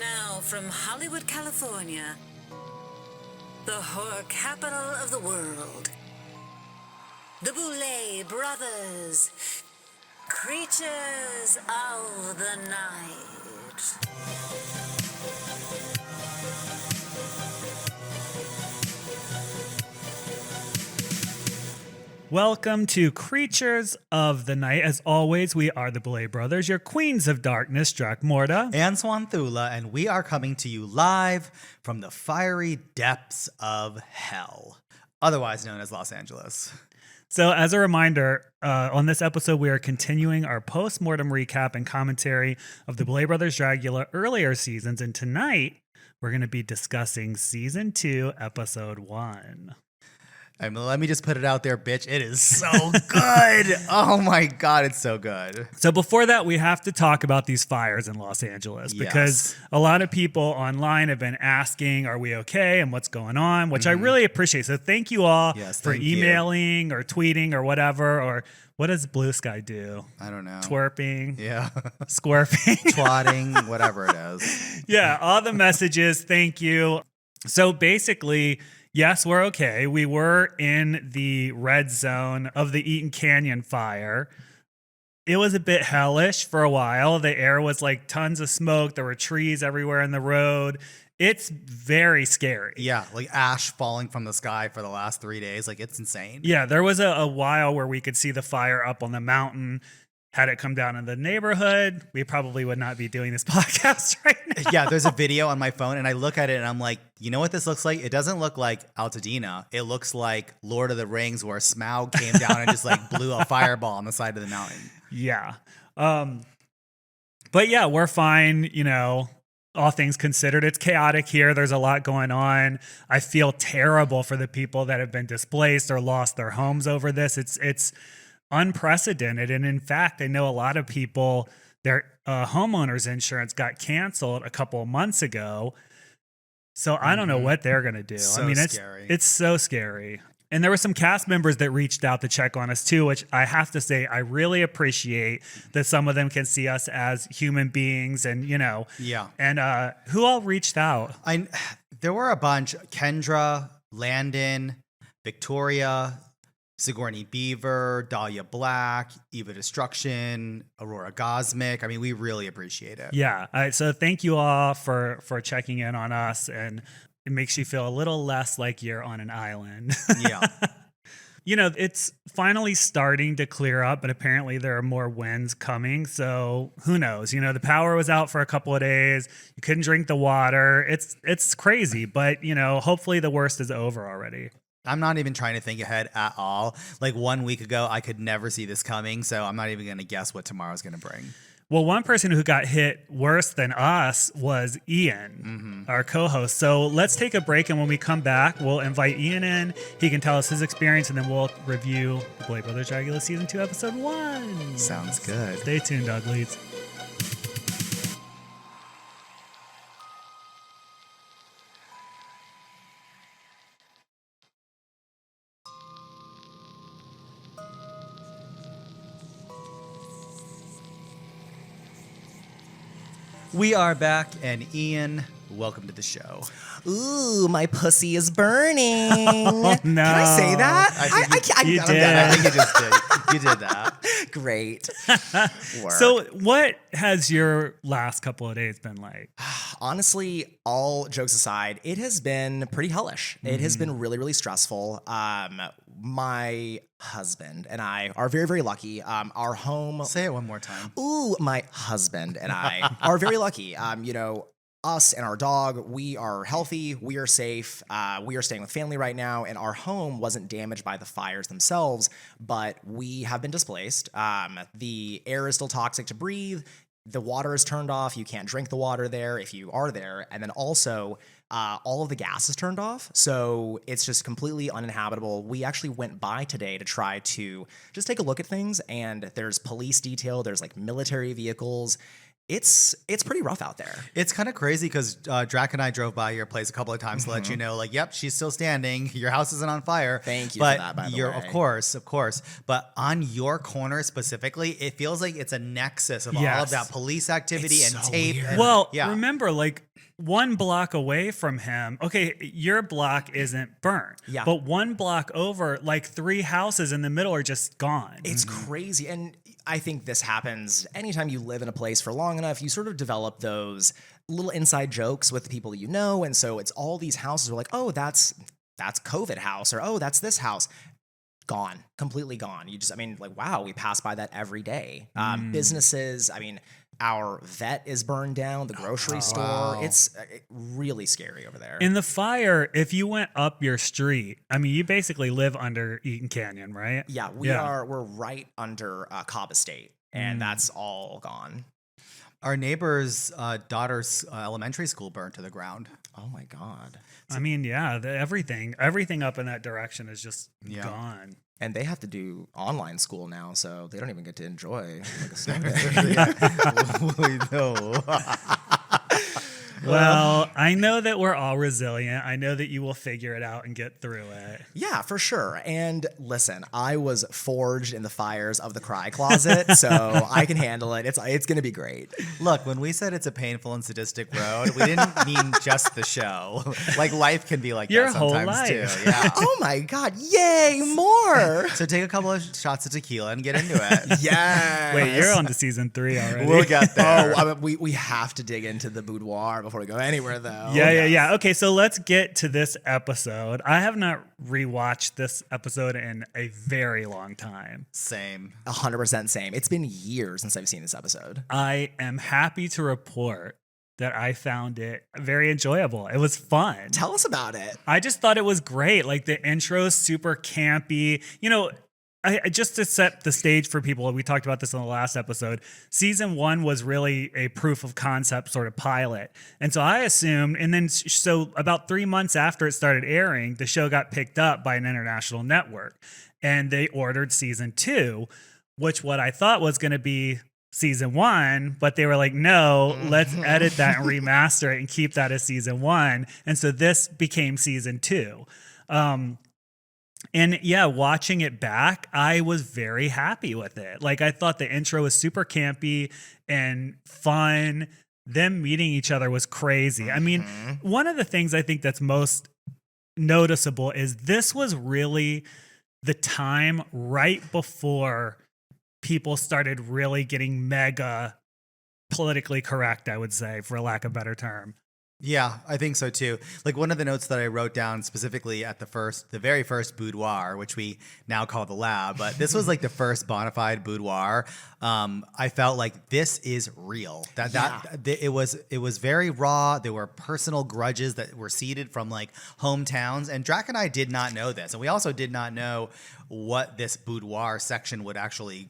now from Hollywood, California, the horror capital of the world, the Boulet Brothers, creatures of the night. Welcome to Creatures of the Night. As always, we are the Boulet Brothers, your queens of darkness, Dracmorda. And Swanthula, and we are coming to you live from the fiery depths of hell, otherwise known as Los Angeles. So as a reminder, on this episode, we are continuing our Post Mortem recap and commentary of the Boulet Brothers Dragula earlier seasons. And tonight, we're going to be discussing Season 2, Episode 1. I mean, let me just put it out there, bitch. It is so good. Oh my God, it's so good. So before that, we have to talk about these fires in Los Angeles because a lot of people online have been asking, are we okay? And what's going on, which I really appreciate. So thank you all for emailing or tweeting or whatever. Or what does Blue Sky do? I don't know. Twerping. Yeah. Squirping. Twatting, whatever it is. Yeah, all the messages. Thank you. So basically, yes, we're okay. We were in the red zone of the Eaton Canyon fire. It was a bit hellish for a while. The air was like tons of smoke. There were trees everywhere in the road. It's very scary. Yeah, like ash falling from the sky for the last 3 days. Like, it's insane. Yeah, there was a while where we could see the fire up on the mountain. Had it come down in the neighborhood, we probably would not be doing this podcast right now. Yeah, there's a video on my phone, and I look at it, and I'm like, you know what this looks like? It doesn't look like Altadena. It looks like Lord of the Rings, where Smaug came down and just like blew a fireball on the side of the mountain. Yeah. But yeah, we're fine, you know. All things considered, it's chaotic here. There's a lot going on. I feel terrible for the people that have been displaced or lost their homes over this. It's unprecedented. And in fact, I know a lot of people, their homeowners insurance got canceled a couple of months ago. So I don't know what they're going to do. So I mean, scary. It's so scary. And there were some cast members that reached out to check on us too, which I have to say, I really appreciate that some of them can see us as human beings and, you know. Yeah. And who all reached out? There were a bunch. Kendra, Landon, Victoria, Sigourney Beaver, Dahlia Black, Eva Destruction, Aurora Gosmic. I mean, we really appreciate it. Yeah. So thank you all for checking in on us, and it makes you feel a little less like you're on an island. Yeah. You know, it's finally starting to clear up, but apparently there are more winds coming. So who knows? You know, the power was out for a couple of days. You couldn't drink the water. It's crazy, but you know, hopefully the worst is over already. I'm not even trying to think ahead at all. Like 1 week ago, I could never see this coming, so I'm not even going to guess what tomorrow's going to bring. Well, one person who got hit worse than us was Ian, our co-host. So let's take a break, and when we come back, we'll invite Ian in. He can tell us his experience, and then we'll review the Boulet Brothers Dragula Season 2, Episode 1. Sounds good. Stay tuned, Uglies. We are back, and Ian, welcome to the show. Ooh, my pussy is burning. Oh, no. Can I say that? You did. I think you just did. You did that. Great. Work. So what has your last couple of days been like? Honestly, all jokes aside, it has been pretty hellish. It has been really, really stressful. My husband and I are very, very lucky. Our home. Say it one more time. Ooh, my husband and I are very lucky. You know, us and our dog, we are healthy, we are safe, we are staying with family right now, and our home wasn't damaged by the fires themselves, but we have been displaced. The air is still toxic to breathe. The water is turned off. You can't drink the water there if you are there. And then also, all of the gas is turned off. So it's just completely uninhabitable. We actually went by today to try to just take a look at things. And there's police detail. There's like military vehicles. it's pretty rough out there. It's kind of crazy because Drac and I drove by your place a couple of times to let you know, like, yep, she's still standing. Your house isn't on fire. Thank you but for that, by the you're, way. Of course. But on your corner specifically, it feels like it's a nexus of all Yes. of that police activity It's and so tape. weird. and- Well, yeah. remember, like 1 block away from him, okay, your block isn't burnt. Yeah. But 1 block over, like 3 houses in the middle are just gone. It's crazy. And I think this happens anytime you live in a place for long enough, you sort of develop those little inside jokes with the people you know. And so it's all these houses are like, oh, that's COVID house, or oh, that's this house. Gone, completely gone. You just, I mean, like, wow, we pass by that every day. Businesses, I mean, our vet is burned down, the grocery store. Wow. It's really scary over there. In the fire, if you went up your street, I mean, you basically live under Eaton Canyon, right? Yeah, we're right under Cobb Estate, and that's all gone. Our neighbor's daughter's elementary school burned to the ground. Oh my God. I mean, yeah, everything up in that direction is just gone. And they have to do online school now, so they don't even get to enjoy like a snow day. We know. Well, I know that we're all resilient. I know that you will figure it out and get through it. Yeah, for sure. And listen, I was forged in the fires of the cry closet, so I can handle it. It's going to be great. Look, when we said it's a painful and sadistic road, we didn't mean just the show. Like, life can be like Your that whole sometimes too. life. Yeah. Oh my God, yay, more. So take a couple of shots of tequila and get into it. Yes. Wait, you're on to season 3 already. We'll get there. Oh, I mean, we have to dig into the boudoir before we go anywhere, though. Yeah. Okay, so let's get to this episode. I have not rewatched this episode in a very long time. Same. 100% same. It's been years since I've seen this episode. I am happy to report that I found it very enjoyable. It was fun. Tell us about it. I just thought it was great. Like the intro is super campy. You know, just to set the stage for people, we talked about this in the last episode. Season 1 was really a proof of concept sort of pilot. And so I assumed, and then so about 3 months after it started airing, the show got picked up by an international network and they ordered season 2, which what I thought was going to be season 1, but they were like, no, let's edit that and remaster it and keep that as season 1. And so this became season 2. And yeah, watching it back, I was very happy with it. Like, I thought the intro was super campy and fun. Them meeting each other was crazy. I mean, one of the things I think that's most noticeable is this was really the time right before people started really getting mega politically correct, I would say, for lack of a better term. Yeah, I think so too. Like, one of the notes that I wrote down specifically at the very first boudoir, which we now call the lab, but this was like the first bona fide boudoir. I felt like this is real. It was very raw. There were personal grudges that were seeded from like hometowns, and Drac and I did not know this, and we also did not know what this boudoir section would actually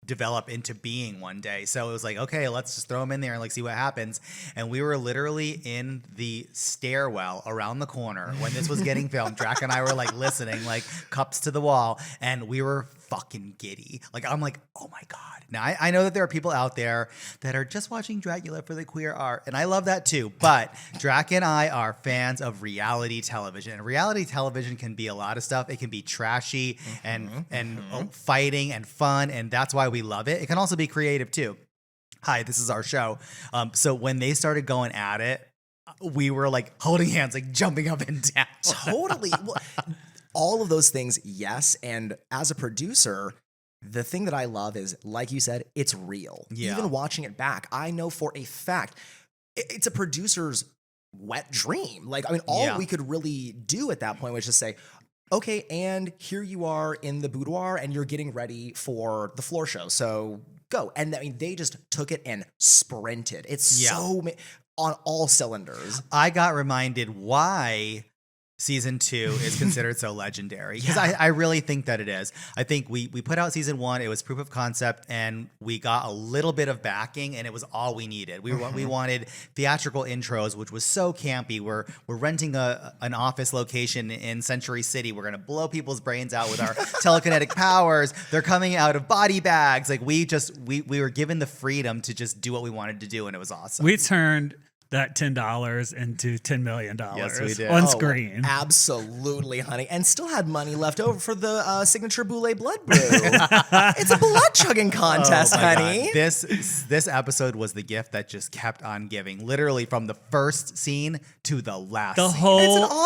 develop into being one day. So it was like, okay, let's just throw them in there and like see what happens. And we were literally in the stairwell around the corner when this was getting filmed. Drac and I were like listening, like cups to the wall, and we were fucking giddy. Like, I'm like, oh my God. Now I know that there are people out there that are just watching Dragula for the queer art, and I love that too. But Drac and I are fans of reality television. And reality television can be a lot of stuff. It can be trashy and fighting and fun, and that's why we love it. It can also be creative too. Hi, this is our show. So when they started going at it, we were like holding hands, like jumping up and down. Totally. Well, all of those things, yes. And as a producer, the thing that I love is, like you said, it's real. Yeah. Even watching it back, I know for a fact it's a producer's wet dream. Like, I mean, all we could really do at that point was just say, okay, and here you are in the boudoir and you're getting ready for the floor show. So go. And I mean, they just took it and sprinted. It's so on all cylinders. I got reminded why season 2 is considered so legendary, because I really think that it is. I think we put out season 1, it was proof of concept, and we got a little bit of backing, and it was all we needed. We wanted theatrical intros, which was so campy. We're renting an office location in Century City. We're gonna blow people's brains out with our telekinetic powers. They're coming out of body bags. Like we were given the freedom to just do what we wanted to do, and it was awesome. We turned that $10 into $10 million Yes, we did. on screen. Absolutely, honey. And still had money left over for the signature Boulet blood brew. It's a blood chugging contest, Oh my honey. God. This episode was the gift that just kept on giving. Literally from the first scene to the last The scene. whole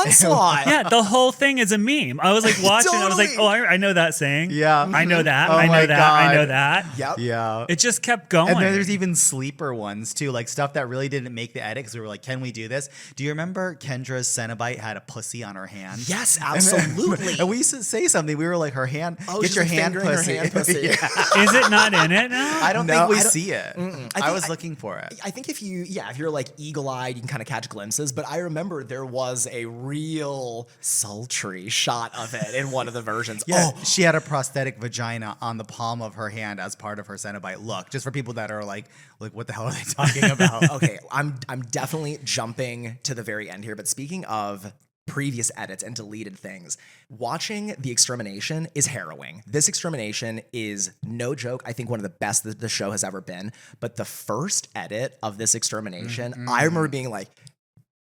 It's an onslaught. yeah, the whole thing is a meme. I was like watching. I was like, Totally. oh, I know that saying. Yeah. I know that. Oh I know my that. I know God. that. Yep. Yeah. It just kept going. And then there's even sleeper ones too, like stuff that really didn't make the edit because we were like, can we do this? Do you remember Kendra's Cenobite had a pussy on her hand? Yes, absolutely. And we used to say something. We were like, her hand, Oh, get she's your just hand fingering her pussy. hand pussy. Yeah. Is it not in it now? I don't No, think we I don't- see it. I was looking for it. I think if you're like eagle-eyed, you can kind of catch glimpses. But I remember there was a real sultry shot of it in one of the versions. Yeah, Oh, she had a prosthetic vagina on the palm of her hand as part of her Cenobite look. Just for people that are like, what the hell are they talking about? okay. I'm definitely jumping to the very end here. But speaking of previous edits and deleted things, watching The Extermination is harrowing. This Extermination is no joke. I think one of the best that the show has ever been. But the first edit of this Extermination, I remember being like,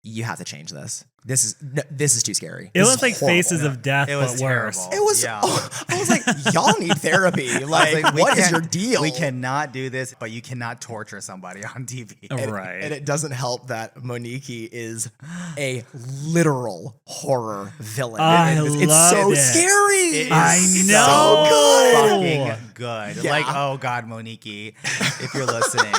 you have to change this. This is too scary. It This was is like horrible. Faces of Death, It was but worse. terrible. It was. Yeah. I was like, y'all need therapy. Like, what is your deal? We cannot do this, but you cannot torture somebody on TV. Right. And it doesn't help that Monique is a literal horror villain. I it's loved so it. scary. It is I so know. fucking good. Yeah. Like, oh God, Monique, if you're listening,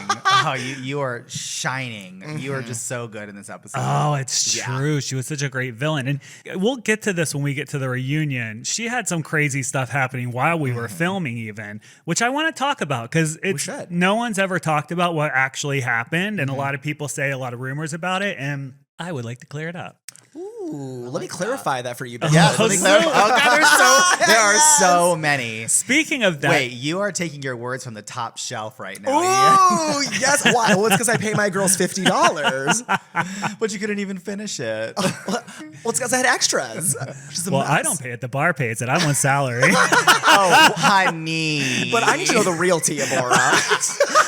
you are shining. You are just so good in this episode. Oh, it's true. She was such a great villain. And we'll get to this when we get to the reunion. She had some crazy stuff happening while we were filming even, which I want to talk about because should. no one's ever talked about what actually happened. And a lot of people say a lot of rumors about it. And I would like to clear it up. Ooh, let me clarify that for you. Yes, let me so- clarify. Oh God, there are so many. Speaking of that, Wait, you are taking your words from the top shelf right now. Oh, yes. Why? Well, it's because I pay my girls $50. But you couldn't even finish it. Well, it's because I had extras. Which is a well, I mess. don't pay it. The bar pays it. I'm on salary. Oh, honey. But I need to know the real Tiabora.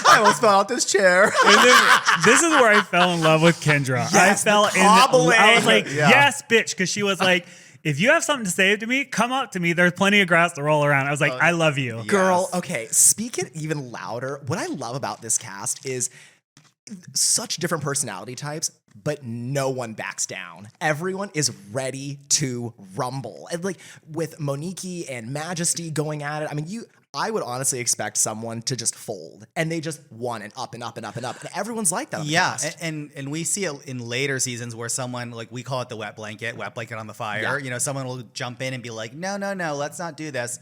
I almost fell out this chair. And then, this is where I fell in love with Kendra. Yes, I fell the in. cobbling. I was like, Yeah. yes, bitch, because she was like, if you have something to say to me, come up to me. There's plenty of grass to roll around. I was like, I love you. Girl, Yes. okay, speak it even louder. What I love about this cast is such different personality types, but no one backs down. Everyone is ready to rumble. And like with Monique and Majesty going at it, I mean, I would honestly expect someone to just fold, and they just won and up and up and up and up. And everyone's like that on the Yeah, cast. and we see it in later seasons where someone, like we call it the wet blanket on the fire. Yeah. You know, someone will jump in and be like, no, let's not do this.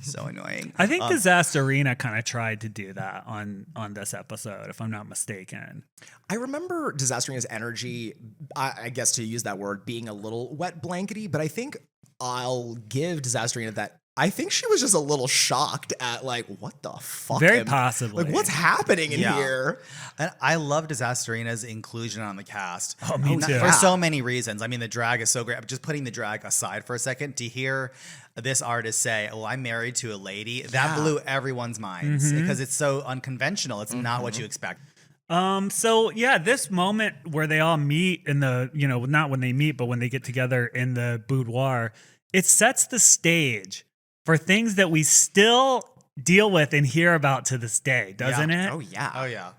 So annoying. I think Disasterina kind of tried to do that on this episode, if I'm not mistaken. I remember Disasterina's energy, I guess to use that word, being a little wet blankety, but I think I'll give Disasterina that. I think she was just a little shocked at like, what the fuck? Very possibly. Like, what's happening in Yeah. here? And I love Disasterina's inclusion on the cast. Oh, me too. For so many reasons. I mean, the drag is so great. Just putting the drag aside for a second, to hear this artist say, oh, I'm married to a lady, that blew everyone's minds because it's so unconventional. It's not what you expect. So yeah, this moment where they all meet in the, not when they meet, but when they get together in the boudoir, it sets the stage for things that we still deal with and hear about to this day, doesn't it? Oh, yeah. Oh, yeah.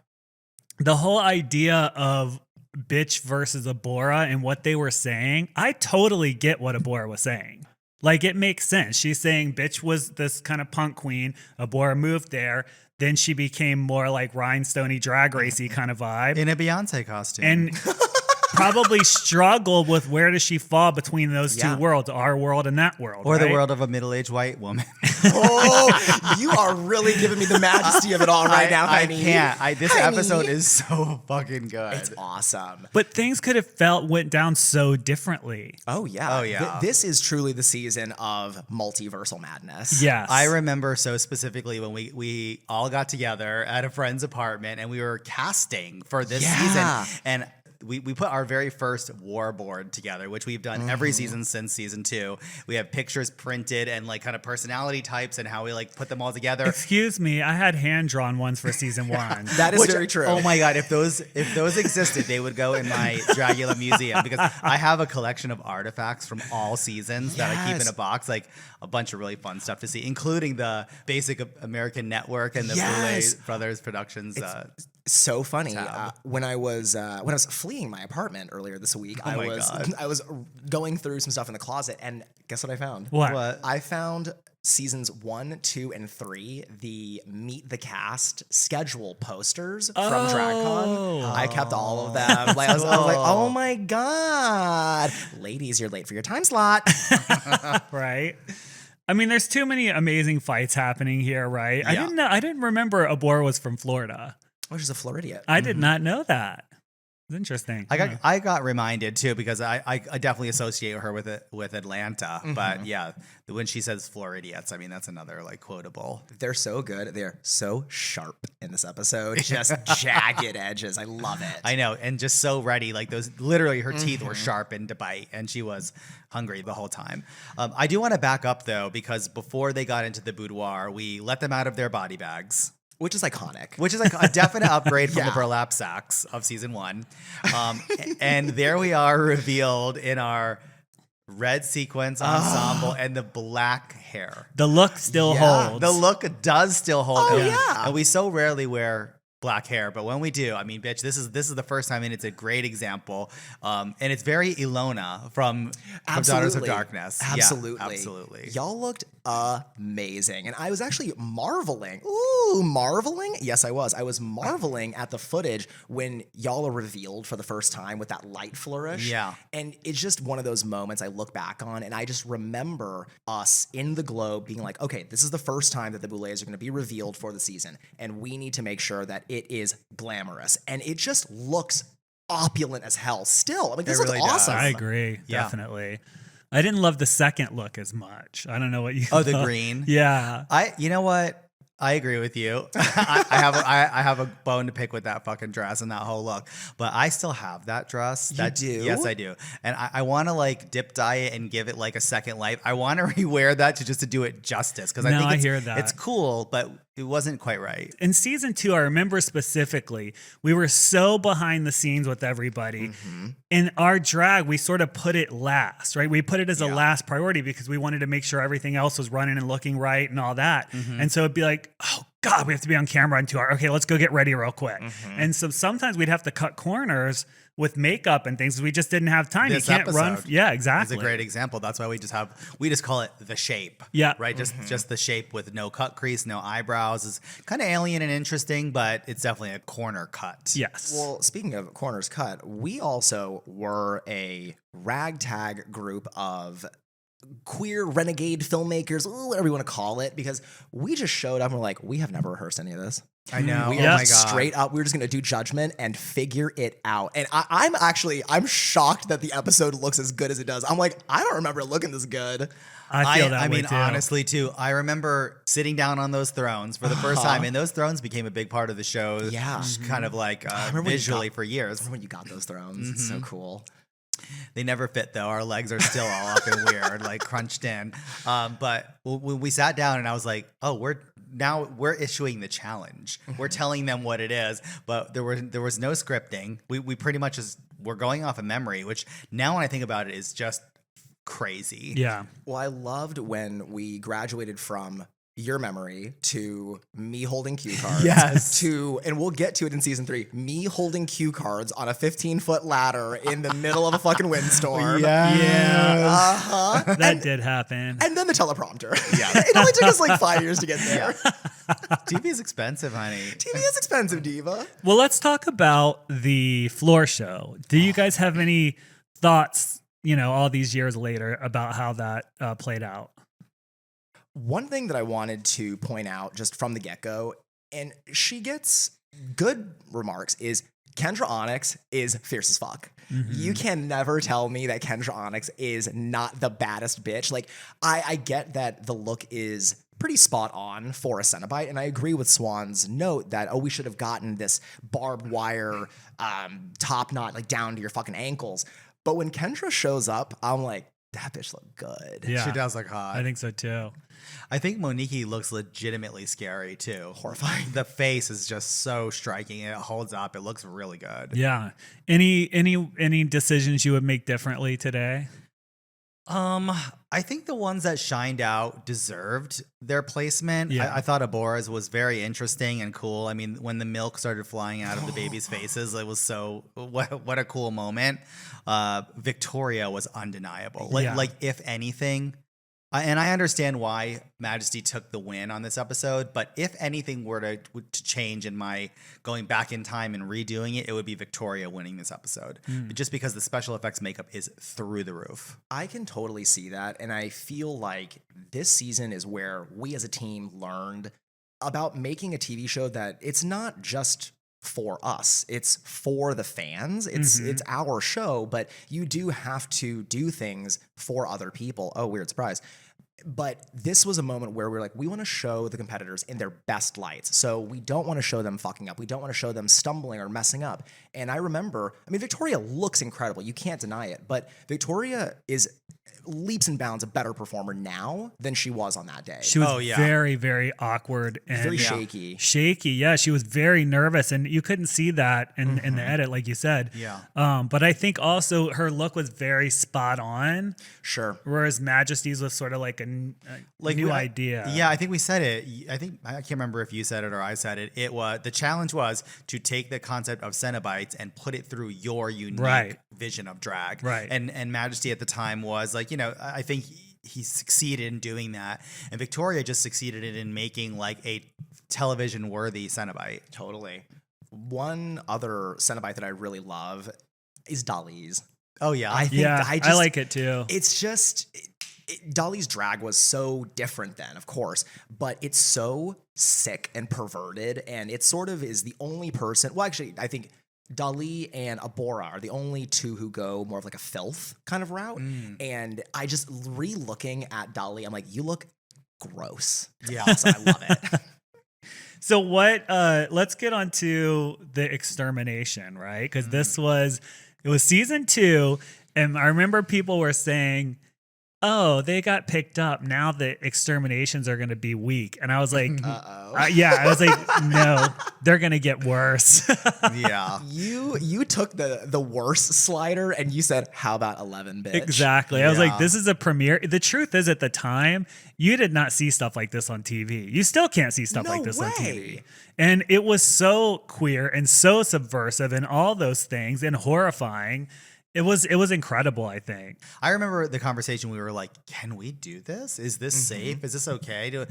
The whole idea of bitch versus Abora and what they were saying, I totally get what Abora was saying. Like, it makes sense. She's saying bitch was this kind of punk queen. Abora moved there. Then she became more like rhinestoney drag racy kind of vibe. In a Beyonce costume. And probably struggled with where does she fall between those two Yeah. worlds, our world and that world. Or the right? world of a middle-aged white woman. Oh, you are really giving me the majesty of it all right now, I honey. can't. This Honey. episode is so fucking good. It's awesome. But things could have went down so differently. Oh yeah. Oh, yeah. This is truly the season of multiversal madness. Yes. I remember so specifically when we all got together at a friend's apartment and we were casting for this Yeah. season. And we put our very first war board together, which we've done every season since season 2. We have pictures printed and like kind of personality types and how we like put them all together. Excuse me, I had hand-drawn ones for season 1. That is Which- very true. Oh my god, if those existed, they would go in my Dragula museum because I have a collection of artifacts from all seasons that I keep in Yes. a box, like a bunch of really fun stuff to see, including the Basic American Network and the Yes. Boulet Brothers Productions. So funny. Tab. When I was fleeing my apartment earlier this week, Oh my God. I was going through some stuff in the closet, and guess what I found? What? I found seasons 1, 2, and 3, the Meet the Cast schedule posters from DragCon. I kept all of them. Like, I was like, oh my god, ladies, you're late for your time slot. Right? I mean, there's too many amazing fights happening here, right? Yeah. I didn't remember Abor was from Florida. Which is a Floridian. I did not know that. It's interesting. I got reminded too because I definitely associate her with Atlanta, but yeah, when she says Floridians, I mean that's another like quotable. They're so good. They're so sharp in this episode. Just jagged edges. I love it. I know, and just so ready. Like those, literally, her teeth were sharpened to bite, and she was hungry the whole time. I do want to back up though, because before they got into the boudoir, we let them out of their body bags. Which is iconic. Which is like a definite upgrade from Yeah. the burlap sacks of season 1. And there we are revealed in our red sequence ensemble and the black hair. the look still holds. The look does still hold. Oh, and- yeah. And we so rarely wear black hair, but when we do, I mean, bitch, this is the first time, and it's a great example. And it's very Ilona from Daughters of Darkness. Yeah, Absolutely. absolutely. Y'all looked amazing. And I was actually marveling. Marveling? Yes, I was. I was marveling at the footage when y'all are revealed for the first time with that light flourish. Yeah. And it's just one of those moments I look back on, and I just remember us in the globe being like, okay, this is the first time that the Boulets are going to be revealed for the season, and we need to make sure that it is glamorous. And it just looks opulent as hell still. I mean, this really looks does. awesome. I agree. Yeah. Definitely. I didn't love the second look as much. I don't know what you Oh, the thought. green? Yeah. You know what? I agree with you. I have a bone to pick with that fucking dress and that whole look, but I still have that dress. You do? Yes, I do. And I want to like dip dye it and give it like a second life. I want to rewear that to do it justice because I No, think I it's, hear that. it's cool, but it wasn't quite right. In season 2, I remember specifically, we were so behind the scenes with everybody. In our drag, we sort of put it last, right? We put it as a last priority because we wanted to make sure everything else was running and looking right and all that. And so it'd be like, oh God, we have to be on camera in 2 hours. Okay, let's go get ready real quick. And so sometimes we'd have to cut corners with makeup and things. We just didn't have time. This You can't run. episode Yeah, It's exactly. a great example. That's why we just call it the shape. Yeah. Right. Just the shape with no cut crease, no eyebrows is kind of alien and interesting, but it's definitely a corner cut. Yes. Well, speaking of corners cut, we also were a ragtag group of queer renegade filmmakers, whatever you want to call it, because we just showed up and we're like, we have never rehearsed any of this. I know. We Oh Yeah. are my God. straight up, we're just gonna do judgment and figure it out. And I'm shocked that the episode looks as good as it does. I'm like, I don't remember it looking this good. I feel that I way mean, too. honestly, too. I remember sitting down on those thrones for the first time, and those thrones became a big part of the show. Yeah. just kind of like remember when you visually got- for years. Remember when you got those thrones? It's so cool. They never fit though. Our legs are still all up and weird, like crunched in. But when we sat down, and I was like, "Oh, we're issuing the challenge. We're telling them what it is." But there was no scripting. We pretty much we're going off of memory, which now when I think about it is just crazy. Yeah. Well, I loved when we graduated from your memory to me holding cue cards. Yes. To, and we'll get to it in season 3, me holding cue cards on a 15-foot ladder in the middle of a fucking windstorm. Yeah. Uh-huh. That did happen. And then the teleprompter. Yeah. It only took us like 5 years to get there. TV is expensive, honey. TV is expensive, Diva. Well, let's talk about the floor show. Do you guys have any thoughts, all these years later about how that played out? One thing that I wanted to point out just from the get-go, and she gets good remarks, is Kendra Onyx is fierce as fuck. You can never tell me that Kendra Onyx is not the baddest bitch. Like, I get that the look is pretty spot on for a Cenobite, and I agree with Swan's note that, we should have gotten this barbed wire top knot, like, down to your fucking ankles. But when Kendra shows up, I'm like, that bitch look good. Yeah, She does look hot. I think so too. I think Monique looks legitimately scary too. Horrifying. The face is just so striking. It holds up. It looks really good. Yeah. Any decisions you would make differently today? I think the ones that shined out deserved their placement. Yeah. I thought Abora's was very interesting and cool. I mean, when the milk started flying out of the babies' faces, it was what a cool moment. Victoria was undeniable. Like if anything, and I understand why Majesty took the win on this episode, but if anything were to change in my going back in time and redoing it, it would be Victoria winning this episode. Just because the special effects makeup is through the roof. I can totally see that, and I feel like this season is where we as a team learned about making a TV show that it's not just for us, it's for the fans. It's our show, but you do have to do things for other people. Oh, weird surprise. But this was a moment where we're like, we want to show the competitors in their best lights. So we don't want to show them fucking up. We don't want to show them stumbling or messing up. And I remember, Victoria looks incredible. You can't deny it. But Victoria is leaps and bounds a better performer now than she was on that day. She was very, very awkward and very shaky. Shaky, yeah. She was very nervous, and you couldn't see that in the edit, like you said. Yeah. But I think also her look was very spot on. Sure. Whereas Majesty's was sort of like a new idea. Yeah, I think we said it. I can't remember if you said it or I said it. The challenge was to take the concept of Cenobites and put it through your unique vision of drag. Right. And Majesty at the time was like, I think he succeeded in doing that. And Victoria just succeeded in making like a television worthy Cenobite. Totally. One other Cenobite that I really love is Dali's. Oh yeah. I like it too. It's just Dolly's drag was so different then, of course, but it's so sick and perverted, and it sort of is the only person. Well, actually, I think Dali and Abora are the only two who go more of like a filth kind of route. And I just re-looking at Dali, I'm like, you look gross. Yeah. So I love it. So let's get on to the extermination, right? Because it was season 2, and I remember people were saying, oh, they got picked up. Now the exterminations are going to be weak. And I was like, I was like, no, they're going to get worse. Yeah. You took the worst slider and you said, how about 11, bitch? Exactly. I was like, this is a premiere. The truth is, at the time, you did not see stuff like this on TV. You still can't see stuff like this on TV. And it was so queer and so subversive and all those things and horrifying. It was incredible, I think. I remember the conversation. We were like, can we do this? Is this safe? Is this okay?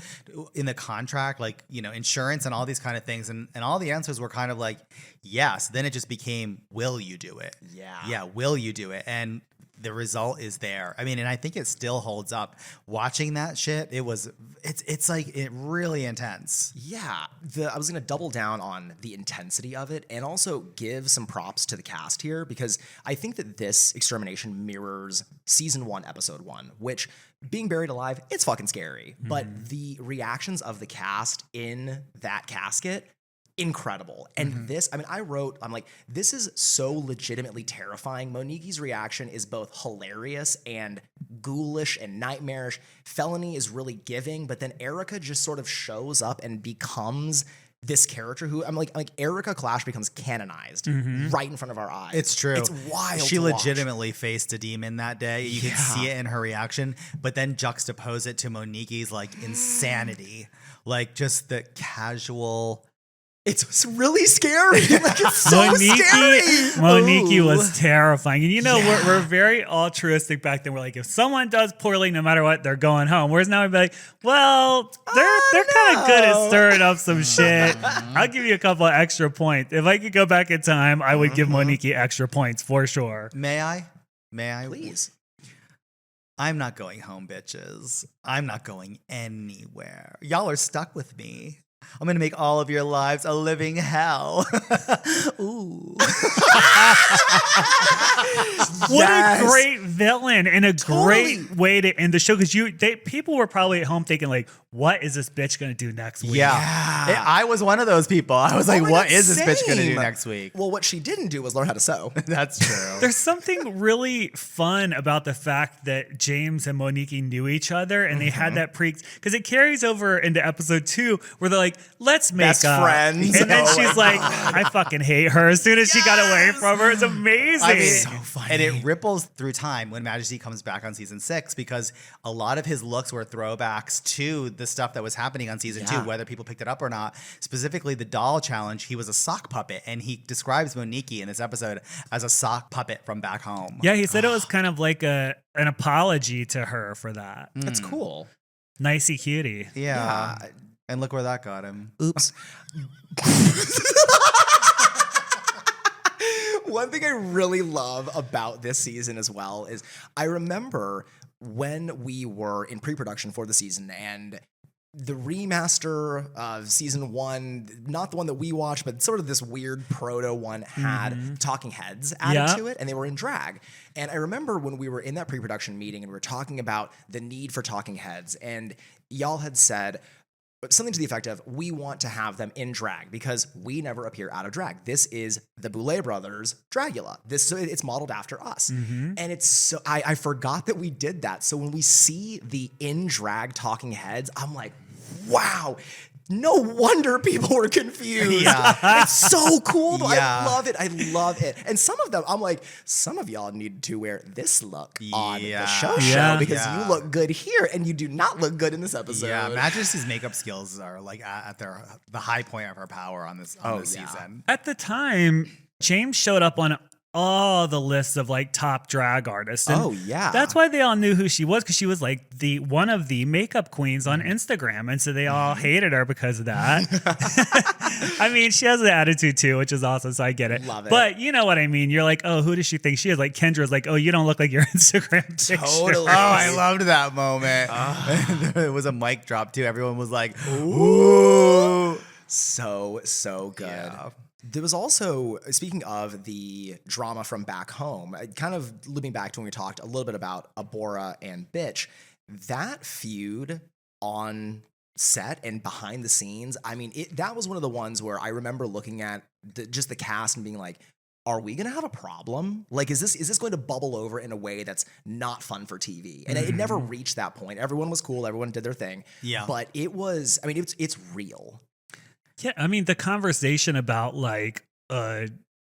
In the contract, like, insurance and all these kind of things. And all the answers were kind of like, yes. Then it just became, will you do it? Yeah. Yeah, will you do it? And the result is there. I mean, and I think it still holds up. Watching that shit, it's like really intense. Yeah. I was going to double down on the intensity of it and also give some props to the cast here, because I think that this extermination mirrors season 1, episode 1, which, being buried alive, it's fucking scary. But the reactions of the cast in that casket, incredible. And I'm like, this is so legitimately terrifying. Monique's reaction is both hilarious and ghoulish and nightmarish. Felony is really giving, but then Erica just sort of shows up and becomes this character who I'm like Erica Clash becomes canonized right in front of our eyes. It's true. It's wild. She to watch. legitimately faced a demon that day. You can see it in her reaction, but then juxtapose it to Monique's like insanity, like just the casual It's really scary. Like, it's so scary. Monique Ooh. was terrifying. And Yeah. we're very altruistic back then. We're like, if someone does poorly, no matter what, they're going home. Whereas now we'd be like, well, they're kind of good at stirring up some shit. I'll give you a couple of extra points. If I could go back in time, I would give Monique extra points for sure. May I? Please. I'm not going home, bitches. I'm not going anywhere. Y'all are stuck with me. I'm going to make all of your lives a living hell. Ooh. What a great villain and a great way to end the show, because people were probably at home thinking like, what is this bitch gonna do next week? Yeah. I was one of those people. I was like, my what God, is this bitch going to same. do next week? Well, what she didn't do was learn how to sew. That's true. There's something really fun about the fact that James and Monique knew each other and they had that because it carries over into episode 2 where they're like, let's make Best up. friends. And then Oh she's my like, I fucking hate her as soon as she got away from her. It's amazing. I mean, So funny. and it ripples through time when Majesty comes back on season 6, because a lot of his looks were throwbacks to the stuff that was happening on season 2, whether people picked it up or not. Specifically, the doll challenge, he was a sock puppet, and he describes Monique in this episode as a sock puppet from back home. Yeah, he said it was kind of like an apology to her for that. That's cool. Nicey cutie. Yeah. And look where that got him. Oops. One thing I really love about this season as well is I remember when we were in pre-production for the season and the remaster of season 1, not the one that we watched, but sort of this weird proto one had talking heads added to it, and they were in drag. And I remember when we were in that pre-production meeting and we were talking about the need for talking heads, and y'all had said something to the effect of, we want to have them in drag because we never appear out of drag. This is the Boulet Brothers Dragula. So it's modeled after us. And it's so, I forgot that we did that. So when we see the in drag talking heads, I'm like, wow, no wonder people were confused. Yeah. It's so cool. Though. Yeah. I love it. I love it. And some of them, I'm like, some of y'all need to wear this look on the show Yeah. because you look good here and you do not look good in this episode. Yeah, Majesty's makeup skills are like at the high point of her power on this season. At the time, James showed up on all the lists of like top drag artists. And Oh, yeah. that's why they all knew who she was, because she was like one of the makeup queens on Instagram. And so they all hated her because of that. I mean, she has an attitude too, which is awesome. So I get it. Love it. But you know what I mean? You're like, oh, who does she think she is? Like Kendra's like, oh, you don't look like your Instagram picture. Totally. Oh, I loved that moment. It was a mic drop too. Everyone was like, ooh. So good. Yeah. There was also, speaking of the drama from back home, kind of looping back to when we talked a little bit about Abora and Bitch, that feud on set and behind the scenes, I mean, that was one of the ones where I remember looking at just the cast and being like, are we going to have a problem? Like, is this going to bubble over in a way that's not fun for TV? And it never reached that point. Everyone was cool. Everyone did their thing. Yeah. But it was, I mean, it's real. Yeah, I mean, the conversation about like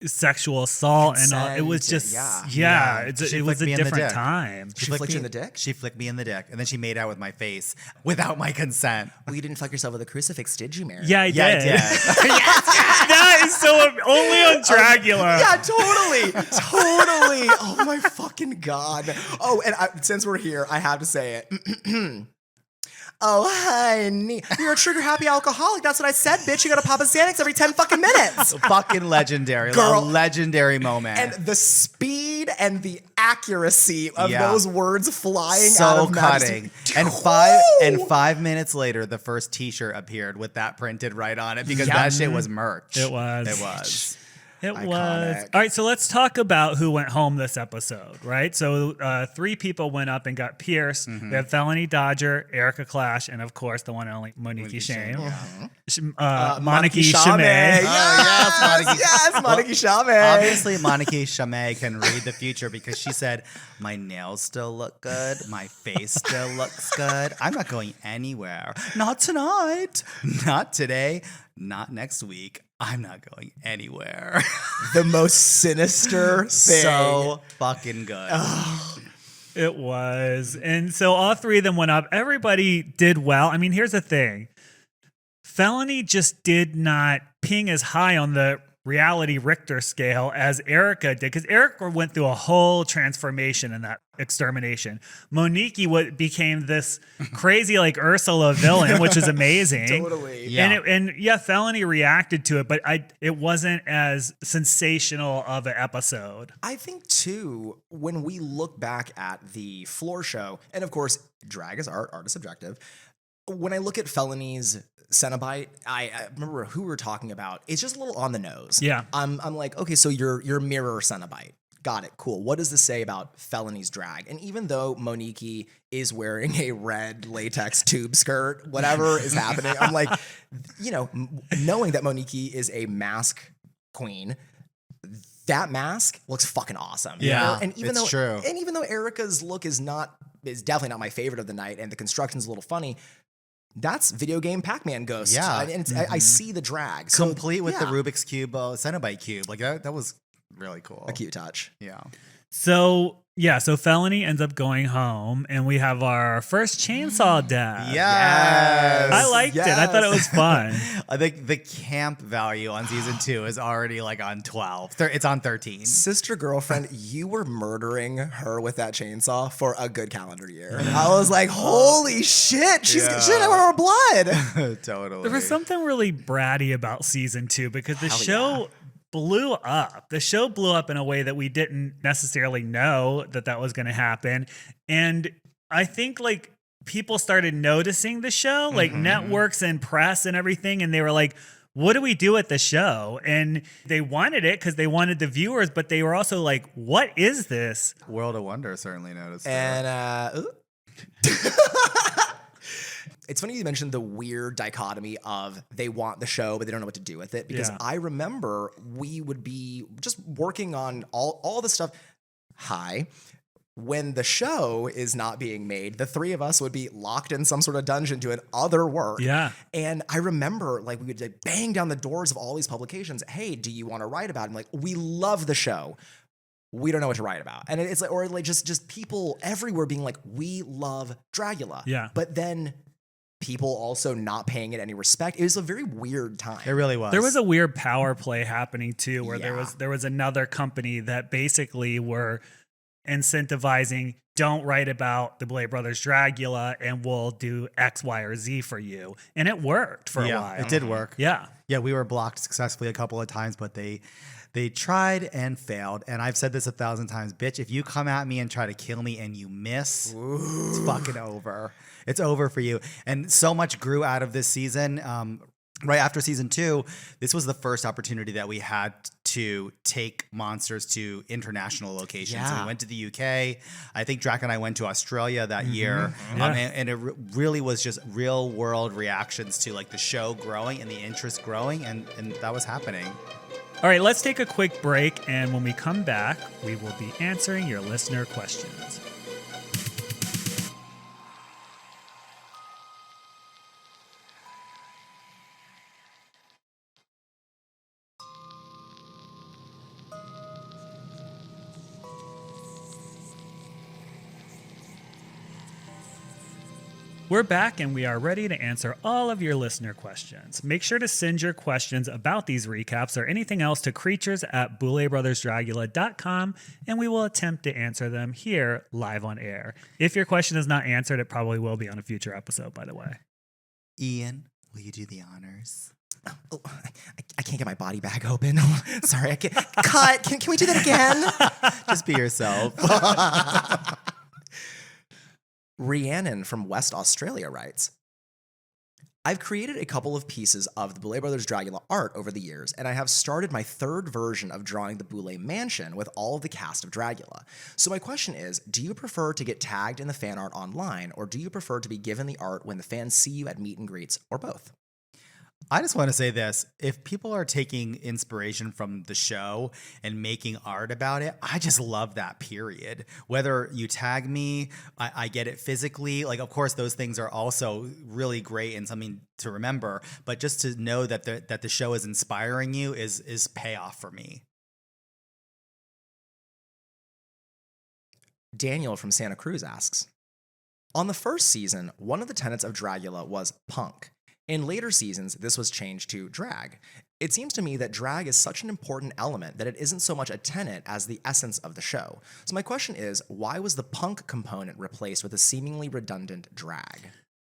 sexual assault and all, it was Consent, just, Yeah. it She was flicked a me in the different dick. time. She flicked you in the dick? She flicked me in the dick, and then she made out with my face without my consent. Well, you didn't fuck yourself with a crucifix, did you, Mary? Yeah, I Yeah, I did. did. That is so only on Dragula. Yeah, totally. Oh my fucking God. Oh, and since we're here, I have to say it. Oh, honey, you're a trigger happy alcoholic. That's what I said, bitch. You gotta pop a Xanax every 10 fucking minutes. Fucking legendary. Girl. A legendary moment. And the speed and the accuracy of Yeah. those words flying out so of cutting. Majesty. And 5 minets later, the first T-shirt appeared with that printed right on it because that shit was merch. It was. It was. It was. Iconic. All right, so let's talk about who went home this episode, right? So 3 people went up and got pierced. We have Felony Dodger, Erica Clash, and of course the one and only Monique Shame. Moniki Chame. Yes, Moniki Chame. Obviously, Moniki Chame can read the future because she said, my nails still look good. My face still looks good. I'm not going anywhere. Not tonight. Not today. Not next week. I'm not going anywhere. The most sinister thing. So fucking good. It was. And so all 3 of them went up. Everybody did well. I mean, here's the thing. Felony just did not ping as high on the reality Richter scale as Erica did, because Erica went through a whole transformation in that extermination. Monique became this crazy like Ursula villain, which is amazing. Totally. Yeah. And Felony reacted to it, but it wasn't as sensational of an episode. I think too, when we look back at the floor show, and of course, drag is art is subjective. When I look at Felony's Cenobite, I remember who we were talking about. It's just a little on the nose. Yeah. I'm like, okay, so you're mirror Cenobite. Got it. Cool. What does this say about Felony's drag? And even though Monique is wearing a red latex tube skirt, whatever is happening, I'm like, knowing that Monique is a mask queen, that mask looks fucking awesome. Yeah, and even it's true. And even though Erica's look is definitely not my favorite of the night, and the construction's a little funny, that's video game Pac-Man Ghost. Yeah. And I see the drag. So, Complete with the yeah, Rubik's Cube, Cenobite Cube. Like that was really cool. a cute touch. Yeah. So Felony ends up going home, and we have our first chainsaw death. Yes. I liked it. I thought it was fun. I think the camp value on season 2 is already like on 12. It's on 13. Sister girlfriend, you were murdering her with that chainsaw for a good calendar year. I was like, holy shit, she didn't have our blood. Totally. There was something really bratty about season 2 because the Hell show blew up. The show blew up in a way that we didn't necessarily know that was going to happen. And I think like people started noticing the show, like networks and press and everything. And they were like, what do we do at the show? And they wanted it because they wanted the viewers, but they were also like, what is this? World of Wonder certainly noticed. And it's funny you mentioned the weird dichotomy of they want the show, but they don't know what to do with it. Because Yeah. I remember we would be just working on all the stuff. When the show is not being made, the three of us would be locked in some sort of dungeon doing other work. Yeah. And I remember like we would like, bang down the doors of all these publications. Hey, do you want to write about it? I'm like, we love the show. We don't know what to write about. And it's like, or like just people everywhere being like, we love Dragula. Yeah. But then people also not paying it any respect. It was a very weird time. It really was. There was a weird power play happening too, where Yeah. there was another company that basically were incentivizing, don't write about the Boulet Brothers Dragula and we'll do X, Y, or Z for you. And it worked for a while. It did work. Yeah. Yeah, we were blocked successfully a couple of times, but they tried and failed. And I've said this 1,000 times, bitch, if you come at me and try to kill me and you miss, it's fucking over. It's over for you. And so much grew out of this season. Right after season 2, this was the first opportunity that we had to take monsters to international locations. So Yeah. we went to the UK. I think Drac and I went to Australia that year. Yeah. And it really was just real world reactions to like the show growing and the interest growing. And that was happening. All right, let's take a quick break. And when we come back, we will be answering your listener questions. We're back and we are ready to answer all of your listener questions. Make sure to send your questions about these recaps or anything else to creatures@bouletbrothersdragula.com and we will attempt to answer them here live on air. If your question is not answered, it probably will be on a future episode, by the way. Ian, will you do the honors? Oh, I can't get my body bag open. Sorry, I can't. Cut. Can we do that again? Just be yourself. Rhiannon from West Australia writes, I've created a couple of pieces of the Boulet Brothers Dragula art over the years, and I have started my third version of drawing the Boulet mansion with all of the cast of Dragula. So my question is, do you prefer to get tagged in the fan art online, or do you prefer to be given the art when the fans see you at meet and greets, or both? I just want to say this. If people are taking inspiration from the show and making art about it, I just love that, period. Whether you tag me, I get it physically. Like, of course, those things are also really great and something to remember. But just to know that the show is inspiring you is payoff for me. Daniel from Santa Cruz asks, on the first season, one of the tenets of Dragula was punk. In later seasons, this was changed to drag. It seems to me that drag is such an important element that it isn't so much a tenet as the essence of the show. So my question is, why was the punk component replaced with a seemingly redundant drag?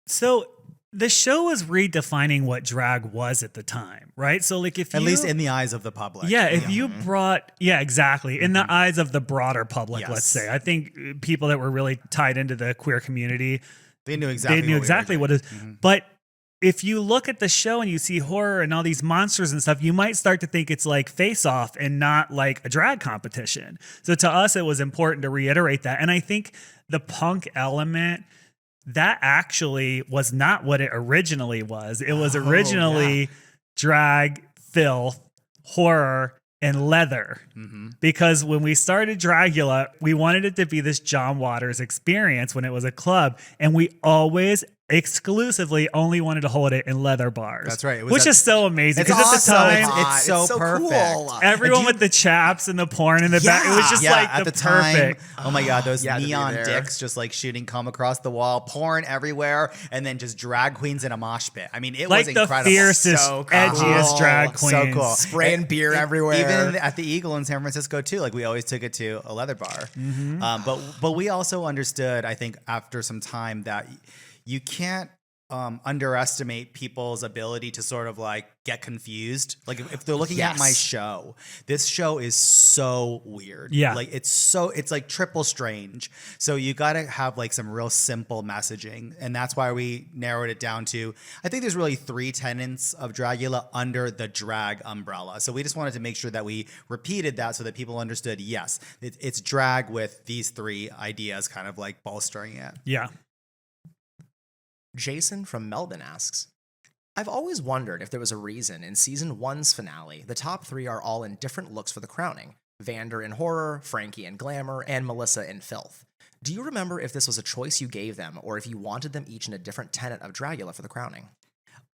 So the show was redefining what drag was at the time, right? So like if At you, least in the eyes of the public. yeah, if you brought, yeah, exactly, in the eyes of the broader public, Yes. let's say, I think people that were really tied into the queer community, They knew exactly. they knew what we were exactly doing. what it is. But if you look at the show and you see horror and all these monsters and stuff, you might start to think it's like Face Off and not like a drag competition. So to us, it was important to reiterate that. And I think the punk element, that actually was not what it originally was. It was originally drag, filth, horror, and leather. Because when we started Dragula, we wanted it to be this John Waters experience when it was a club. And we always exclusively only wanted to hold it in leather bars. That's right. It was Which at- is so amazing. It's Because awesome. at the time, It's so perfect. Cool. everyone with the chaps and the porn in the back, it was just Yeah, like at the the time, perfect. oh my God, those Yeah, to be neon there. dicks just like shooting cum across the wall, porn everywhere, and then just drag queens in a mosh pit. I mean, it Like was the incredible. fiercest, So cool. edgiest drag So queens. cool. Spraying beer everywhere. Even at the Eagle in San Francisco too. Like we always took it to a leather bar. But we also understood, I think, after some time that you can't underestimate people's ability to sort of like get confused. Like if they're looking at my Yes. show, this show is so weird. Yeah. Like it's like triple strange. So you got to have like some real simple messaging. And that's why we narrowed it down to, I think there's really 3 tenets of Dragula under the drag umbrella. So we just wanted to make sure that we repeated that so that people understood, yes, it's drag with these 3 ideas kind of like bolstering it. Yeah. Jason from Melbourne asks, I've always wondered if there was a reason in season 1's finale, the top 3 are all in different looks for the crowning. Vander in horror, Frankie in glamour, and Melissa in filth. Do you remember if this was a choice you gave them, or if you wanted them each in a different tenet of Dragula for the crowning?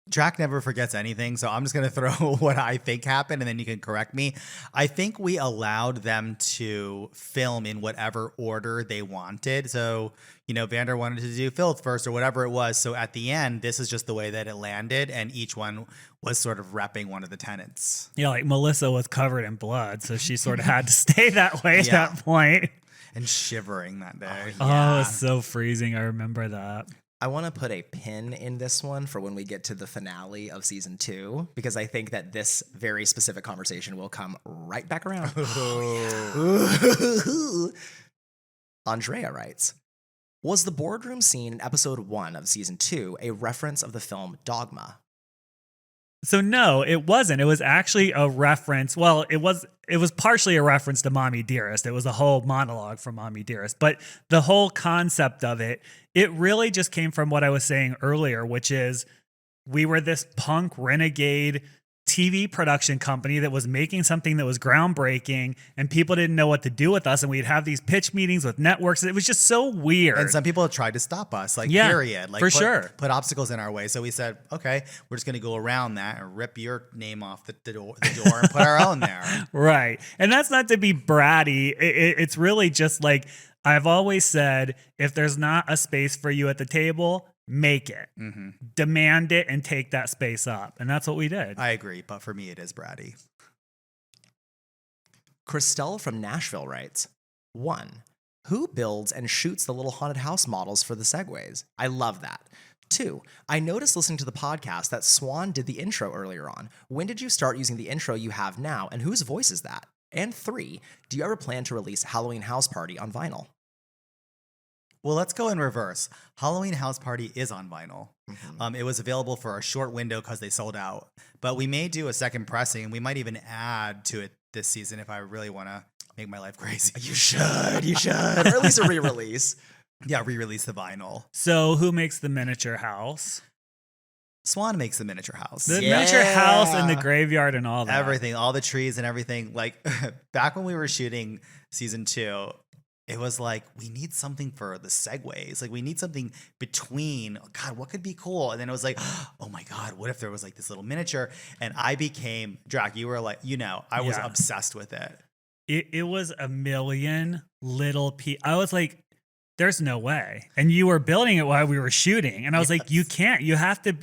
Jack never forgets anything, so I'm just going to throw what I think happened, and then you can correct me. I think we allowed them to film in whatever order they wanted. So, you know, Vander wanted to do Filth first or whatever it was. So at the end, this is just the way that it landed, and each one was sort of repping one of the tenets. Yeah, like Melissa was covered in blood, so she sort of had to stay that way at Yeah. that point. And shivering that day. Oh, it's so freezing. I remember that. I want to put a pin in this one for when we get to the finale of season 2, because I think that this very specific conversation will come right back around. Andrea writes, was the boardroom scene in episode 1 of season 2 a reference of the film Dogma? So no, it wasn't. It was actually a reference. Well, it was partially a reference to Mommy Dearest. It was a whole monologue from Mommy Dearest. But the whole concept of it really just came from what I was saying earlier, which is we were this punk renegade TV production company that was making something that was groundbreaking, and people didn't know what to do with us, and we'd have these pitch meetings with networks. It was just so weird. And some people tried to stop us, like, Yeah, period. Like, for sure. Put obstacles in our way. So we said, okay, we're just going to go around that and rip your name off the door and put our own there. Right. And that's not to be bratty. It's really just like I've always said, if there's not a space for you at the table, make it. Demand it and take that space up. And that's what we did. I agree, but for me, it is bratty. Christelle from Nashville writes, 1. Who builds and shoots the little haunted house models for the segues? I love that. 2. I noticed listening to the podcast that Swan did the intro earlier on. When did you start using the intro you have now, and whose voice is that? And 3. Do you ever plan to release Halloween House Party on vinyl? Well, let's go in reverse. Halloween House Party is on vinyl. It was available for a short window because they sold out. But we may do a second pressing, and we might even add to it this season if I really want to make my life crazy. You should. Or at least a re-release. Yeah, re-release the vinyl. So who makes the miniature house? Swan makes the miniature house. The Yeah. miniature house and the graveyard and all that. Everything, all the trees and everything. Like back when we were shooting season 2, it was like, we need something for the segues. Like we need something between, God, what could be cool? And then it was like, oh my God, what if there was like this little miniature? And I became, Drac, you were like, I was Yeah. obsessed with it. It was a million little I was like, there's no way. And you were building it while we were shooting. And I was like, you can't. You have to,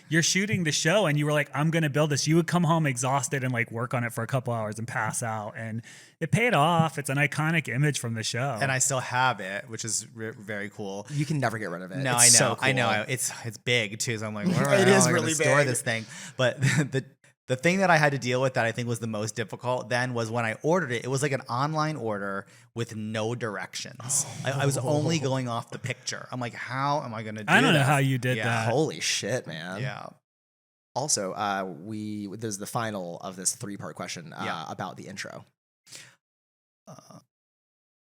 you're shooting the show and you were like, I'm going to build this. You would come home exhausted and like work on it for a couple hours and pass out. And it paid off. It's an iconic image from the show. And I still have it, which is very cool. You can never get rid of it. No, It's I know. so cool. I know. It's big too. So I'm like, where It am is I gonna really store big. this thing? But the thing that I had to deal with that I think was the most difficult then was when I ordered it. It was like an online order with no directions. I was only going off the picture. I'm like, how am I going to do I don't know this? how you did Yeah. that. Holy shit, man. Yeah. Also, there's the final of this 3-part question about the intro.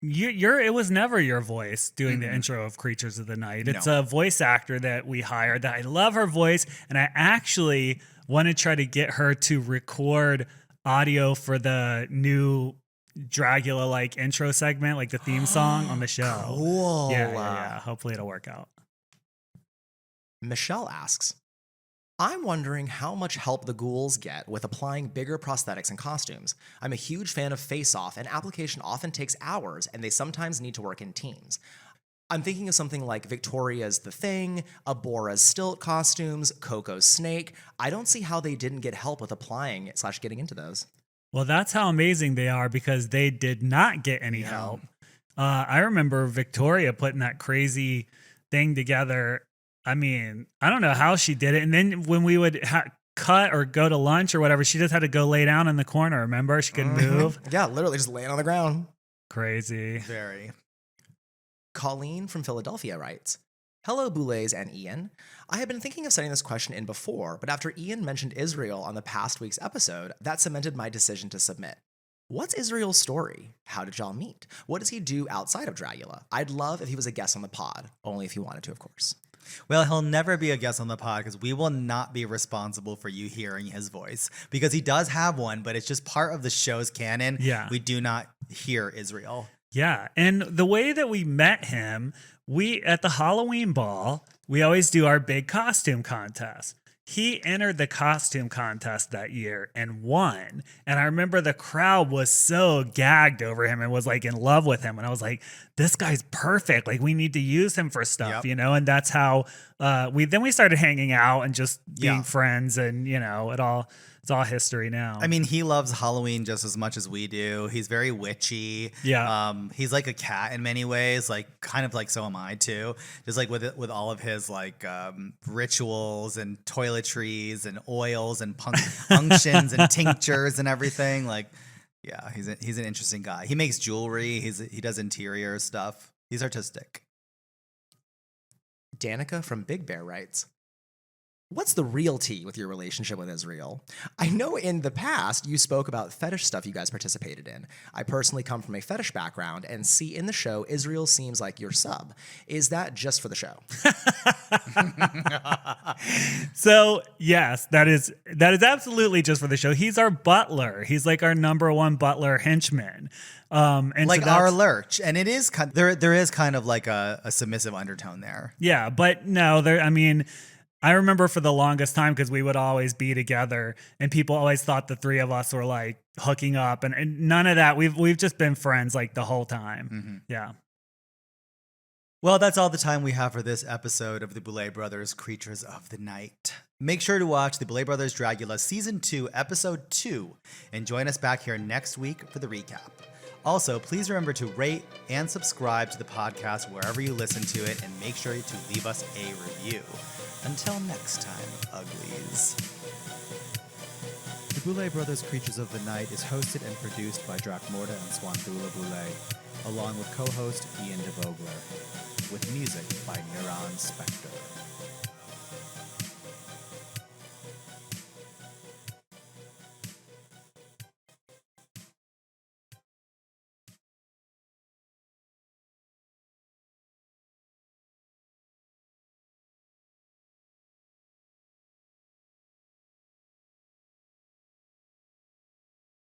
It was never your voice doing the intro of Creatures of the Night. It's a voice actor that we hired that I love her voice, and I actually want to try to get her to record audio for the new Dragula like intro segment, like the theme song on the show. Cool. Yeah. Hopefully it'll work out. Michelle asks, I'm wondering how much help the ghouls get with applying bigger prosthetics and costumes. I'm a huge fan of Face Off, and application often takes hours, and they sometimes need to work in teams. I'm thinking of something like Victoria's The Thing, Abora's Stilt costumes, Coco's Snake. I don't see how they didn't get help with applying / getting into those. Well, that's how amazing they are because they did not get any help. I remember Victoria putting that crazy thing together. I mean, I don't know how she did it. And then when we would cut or go to lunch or whatever, she just had to go lay down in the corner. Remember? She couldn't move. Yeah, literally just laying on the ground. Crazy. Very. Colleen from Philadelphia writes, Hello, Boulets and Ian. I have been thinking of sending this question in before, but after Ian mentioned Israel on the past week's episode, that cemented my decision to submit. What's Israel's story? How did y'all meet? What does he do outside of Dragula? I'd love if he was a guest on the pod, only if he wanted to, of course. Well, he'll never be a guest on the pod because we will not be responsible for you hearing his voice because he does have one, but it's just part of the show's canon. Yeah. We do not hear Israel. Yeah. And the way that we met him, at the Halloween ball, we always do our big costume contest. He entered the costume contest that year and won. And I remember the crowd was so gagged over him and was like in love with him. And I was like, this guy's perfect. Like we need to use him for stuff, And that's how we started hanging out and just being friends and, it's all history now. I mean, he loves Halloween just as much as we do. He's very witchy. Yeah. He's like a cat in many ways, like kind of like so am I too. Just like with all of his like rituals and toiletries and oils and unctions and tinctures and everything. Like, yeah, he's an interesting guy. He makes jewelry. He does interior stuff. He's artistic. Danica from Big Bear writes, What's the real tea with your relationship with Israel? I know in the past you spoke about fetish stuff you guys participated in. I personally come from a fetish background and see in the show Israel seems like your sub. Is that just for the show? So yes, that is absolutely just for the show. He's our butler. He's like our number one butler henchman. And like so our lurch, and it is kind there is kind of like a submissive undertone there. Yeah, but no, I remember for the longest time because we would always be together and people always thought the three of us were like hooking up and none of that. We've just been friends like the whole time. Mm-hmm. Yeah. Well, that's all the time we have for this episode of the Boulet Brothers Creatures of the Night. Make sure to watch the Boulet Brothers Dragula Season 2, Episode 2, and join us back here next week for the recap. Also, please remember to rate and subscribe to the podcast wherever you listen to it and make sure to leave us a review. Until next time, Uglies. The Boulet Brothers Creatures of the Night is hosted and produced by Glamour and Swantula Boulet, along with co-host Ian DeVogler, with music by Neuron Spectre.